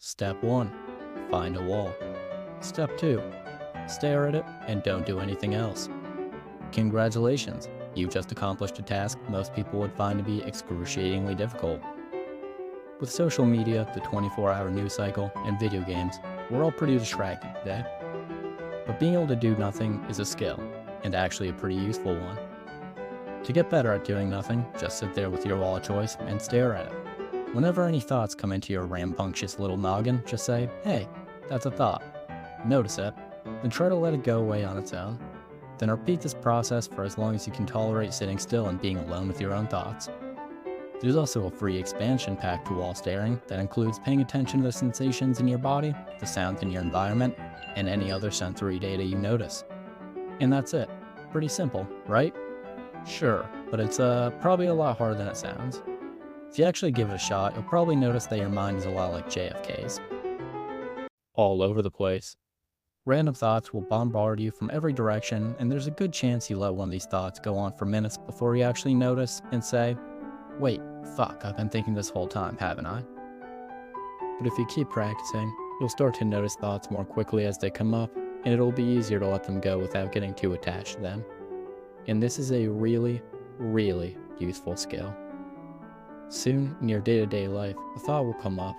Step 1. Find a wall. Step 2. Stare at it and don't do anything else. Congratulations, you've just accomplished a task most people would find to be excruciatingly difficult. With social media, the 24-hour news cycle, and video games, we're all pretty distracted today. But being able to do nothing is a skill, and actually a pretty useful one. To get better at doing nothing, just sit there with your wall of choice and stare at it. Whenever any thoughts come into your rambunctious little noggin, just say, hey, that's a thought. Notice it, then try to let it go away on its own. Then repeat this process for as long as you can tolerate sitting still and being alone with your own thoughts. There's also a free expansion pack to wall staring that includes paying attention to the sensations in your body, the sounds in your environment, and any other sensory data you notice. And that's it. Pretty simple, right? Sure, but it's probably a lot harder than it sounds. If you actually give it a shot, you'll probably notice that your mind is a lot like JFK's. All over the place. Random thoughts will bombard you from every direction, and there's a good chance you let one of these thoughts go on for minutes before you actually notice and say, wait, fuck, I've been thinking this whole time, haven't I? But if you keep practicing, you'll start to notice thoughts more quickly as they come up, and it'll be easier to let them go without getting too attached to them. And this is a really, really useful skill. Soon, in your day-to-day life, a thought will come up,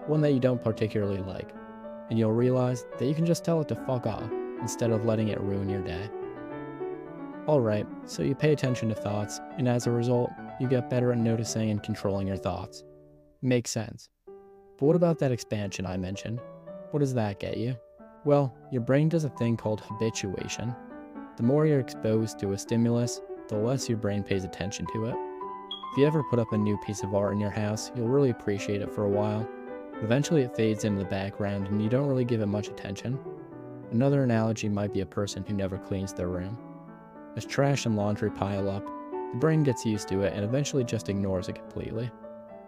one that you don't particularly like, and you'll realize that you can just tell it to fuck off instead of letting it ruin your day. Alright, so you pay attention to thoughts, and as a result, you get better at noticing and controlling your thoughts. Makes sense. But what about that expansion I mentioned? What does that get you? Well, your brain does a thing called habituation. The more you're exposed to a stimulus, the less your brain pays attention to it. If you ever put up a new piece of art in your house, you'll really appreciate it for a while. Eventually it fades into the background and you don't really give it much attention. Another analogy might be a person who never cleans their room. As trash and laundry pile up, the brain gets used to it and eventually just ignores it completely.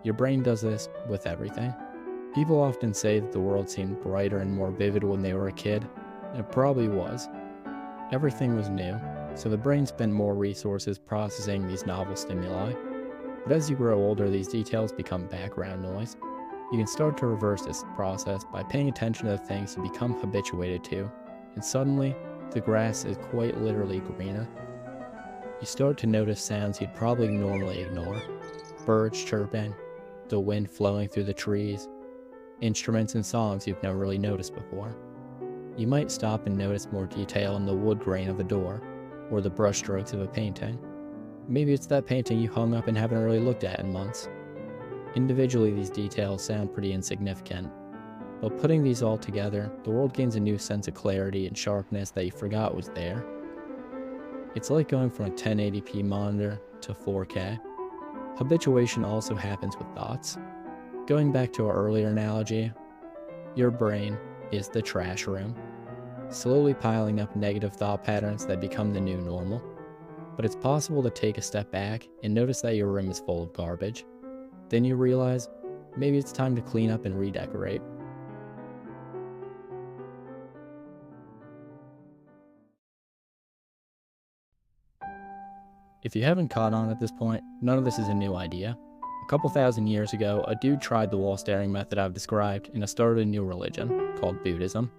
Your brain does this with everything. People often say that the world seemed brighter and more vivid when they were a kid, and it probably was. Everything was new, so the brain spent more resources processing these novel stimuli. But as you grow older, these details become background noise. You can start to reverse this process by paying attention to the things you become habituated to, and suddenly, the grass is quite literally greener. You start to notice sounds you'd probably normally ignore. Birds chirping, the wind flowing through the trees, instruments and songs you've never really noticed before. You might stop and notice more detail in the wood grain of a door, or the brushstrokes of a painting. Maybe it's that painting you hung up and haven't really looked at in months. Individually, these details sound pretty insignificant, but putting these all together, the world gains a new sense of clarity and sharpness that you forgot was there. It's like going from a 1080p monitor to 4K. Habituation also happens with thoughts. Going back to our earlier analogy, your brain is the trash room, slowly piling up negative thought patterns that become the new normal. But it's possible to take a step back and notice that your room is full of garbage. Then you realize, maybe it's time to clean up and redecorate. If you haven't caught on at this point, none of this is a new idea. A couple thousand years ago, a dude tried the wall staring method I've described and started a new religion, called Buddhism.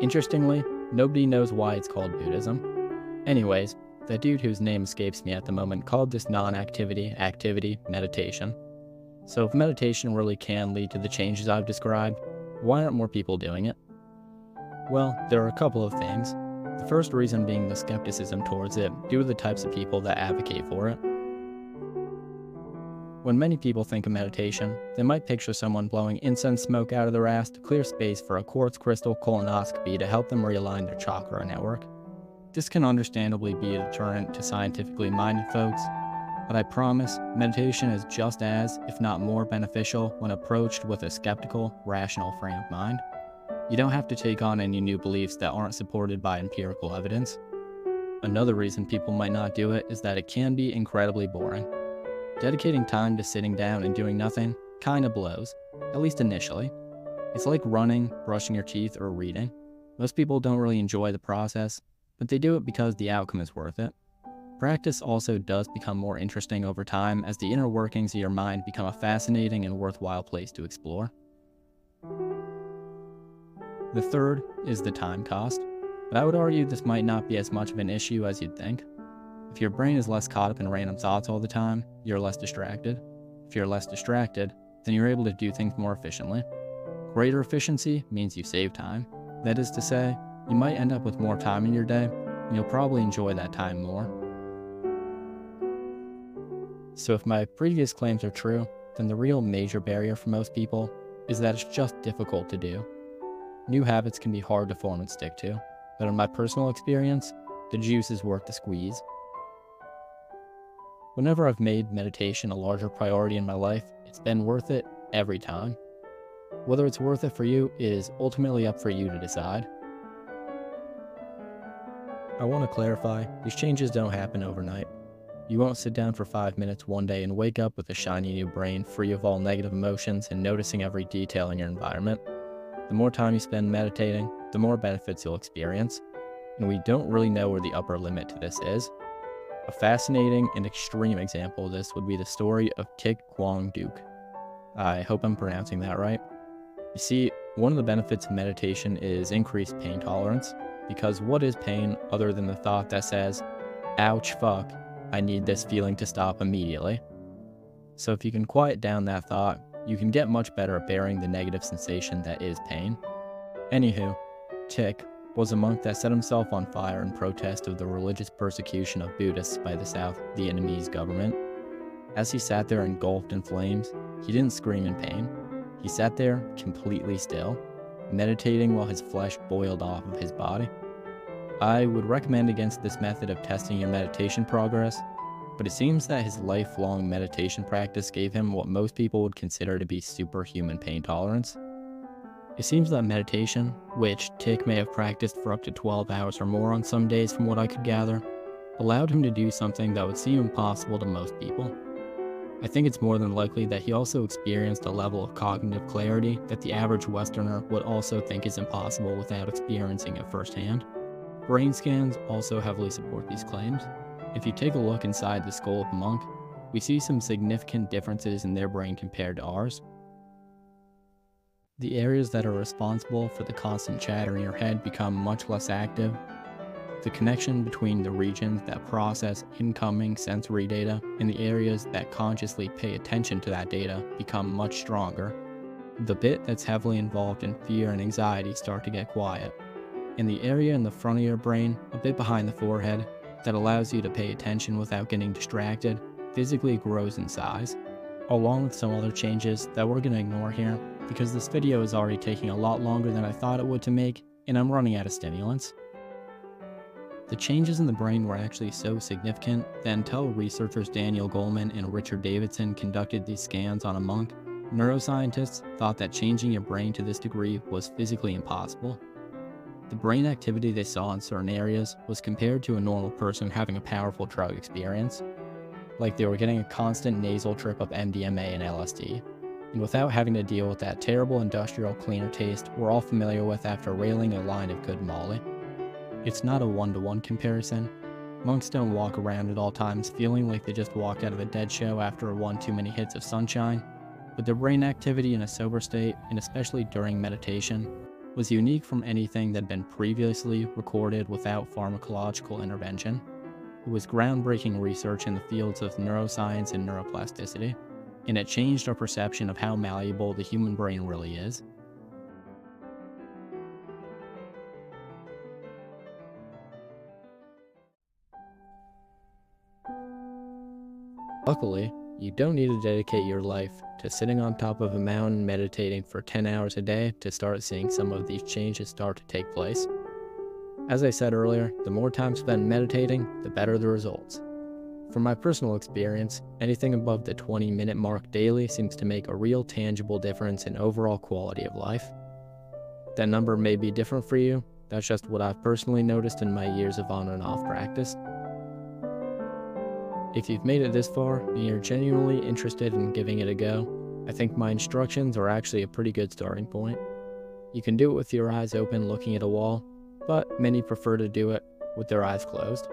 Interestingly, nobody knows why it's called Buddhism. Anyways, that dude whose name escapes me at the moment called this non-activity activity meditation. So if meditation really can lead to the changes I've described, why aren't more people doing it? Well, there are a couple of things. The first reason being the skepticism towards it due to the types of people that advocate for it. When many people think of meditation, they might picture someone blowing incense smoke out of their ass to clear space for a quartz crystal colonoscopy to help them realign their chakra network. This can understandably be a deterrent to scientifically minded folks, but I promise meditation is just as, if not more beneficial when approached with a skeptical, rational frame of mind. You don't have to take on any new beliefs that aren't supported by empirical evidence. Another reason people might not do it is that it can be incredibly boring. Dedicating time to sitting down and doing nothing kinda blows, at least initially. It's like running, brushing your teeth, or reading. Most people don't really enjoy the process, but they do it because the outcome is worth it. Practice also does become more interesting over time as the inner workings of your mind become a fascinating and worthwhile place to explore. The third is the time cost, but I would argue this might not be as much of an issue as you'd think. If your brain is less caught up in random thoughts all the time, you're less distracted. If you're less distracted, then you're able to do things more efficiently. Greater efficiency means you save time. That is to say, you might end up with more time in your day, and you'll probably enjoy that time more. So if my previous claims are true, then the real major barrier for most people is that it's just difficult to do. New habits can be hard to form and stick to, but in my personal experience, the juice is worth the squeeze. Whenever I've made meditation a larger priority in my life, it's been worth it every time. Whether it's worth it for you is ultimately up for you to decide. I want to clarify, these changes don't happen overnight. You won't sit down for 5 minutes one day and wake up with a shiny new brain free of all negative emotions and noticing every detail in your environment. The more time you spend meditating, the more benefits you'll experience, and we don't really know where the upper limit to this is. A fascinating and extreme example of this would be the story of Thich Quang Duc. I hope I'm pronouncing that right. You see, one of the benefits of meditation is increased pain tolerance, because what is pain other than the thought that says, ouch, fuck, I need this feeling to stop immediately? So if you can quiet down that thought, you can get much better at bearing the negative sensation that is pain. Anywho, Thich was a monk that set himself on fire in protest of the religious persecution of Buddhists by the South Vietnamese government. As he sat there engulfed in flames, he didn't scream in pain. He sat there completely still, meditating while his flesh boiled off of his body. I would recommend against this method of testing your meditation progress, but it seems that his lifelong meditation practice gave him what most people would consider to be superhuman pain tolerance. It seems that meditation, which Thich may have practiced for up to 12 hours or more on some days from what I could gather, allowed him to do something that would seem impossible to most people. I think it's more than likely that he also experienced a level of cognitive clarity that the average Westerner would also think is impossible without experiencing it firsthand. Brain scans also heavily support these claims. If you take a look inside the skull of a monk, we see some significant differences in their brain compared to ours. The areas that are responsible for the constant chatter in your head become much less active. The connection between the regions that process incoming sensory data and the areas that consciously pay attention to that data become much stronger. The bit that's heavily involved in fear and anxiety start to get quiet. And the area in the front of your brain, a bit behind the forehead, that allows you to pay attention without getting distracted, physically grows in size, along with some other changes that we're going to ignore here because this video is already taking a lot longer than I thought it would to make, and I'm running out of stimulants. The changes in the brain were actually so significant that until researchers Daniel Goleman and Richard Davidson conducted these scans on a monk, neuroscientists thought that changing your brain to this degree was physically impossible. The brain activity they saw in certain areas was compared to a normal person having a powerful drug experience, like they were getting a constant nasal trip of MDMA and LSD, and without having to deal with that terrible industrial cleaner taste we're all familiar with after railing a line of good Molly. It's not a one-to-one comparison. Monks don't walk around at all times feeling like they just walked out of a Dead show after one too many hits of sunshine, but their brain activity in a sober state, and especially during meditation, was unique from anything that had been previously recorded without pharmacological intervention. It was groundbreaking research in the fields of neuroscience and neuroplasticity, and it changed our perception of how malleable the human brain really is. Luckily, you don't need to dedicate your life to sitting on top of a mountain meditating for 10 hours a day to start seeing some of these changes start to take place. As I said earlier, the more time spent meditating, the better the results. From my personal experience, anything above the 20-minute mark daily seems to make a real tangible difference in overall quality of life. That number may be different for you, that's just what I've personally noticed in my years of on and off practice. If you've made it this far and you're genuinely interested in giving it a go, I think my instructions are actually a pretty good starting point. You can do it with your eyes open looking at a wall, but many prefer to do it with their eyes closed.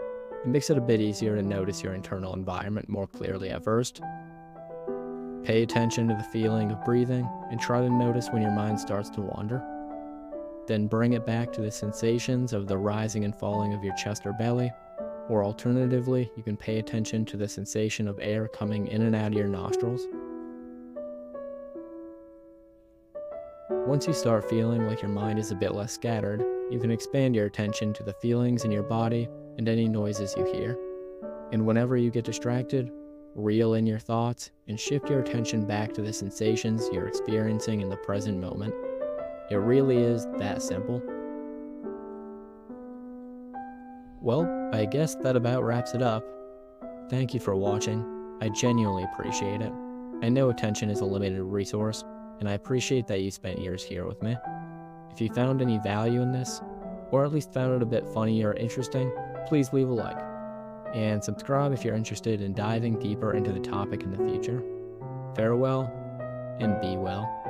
It makes it a bit easier to notice your internal environment more clearly at first. Pay attention to the feeling of breathing and try to notice when your mind starts to wander. Then bring it back to the sensations of the rising and falling of your chest or belly, or alternatively, you can pay attention to the sensation of air coming in and out of your nostrils. Once you start feeling like your mind is a bit less scattered, you can expand your attention to the feelings in your body and any noises you hear. And whenever you get distracted, reel in your thoughts and shift your attention back to the sensations you're experiencing in the present moment. It really is that simple. Well, I guess that about wraps it up. Thank you for watching. I genuinely appreciate it. I know attention is a limited resource, and I appreciate that you spent years here with me. If you found any value in this, or at least found it a bit funny or interesting, please leave a like. And subscribe if you're interested in diving deeper into the topic in the future. Farewell, and be well.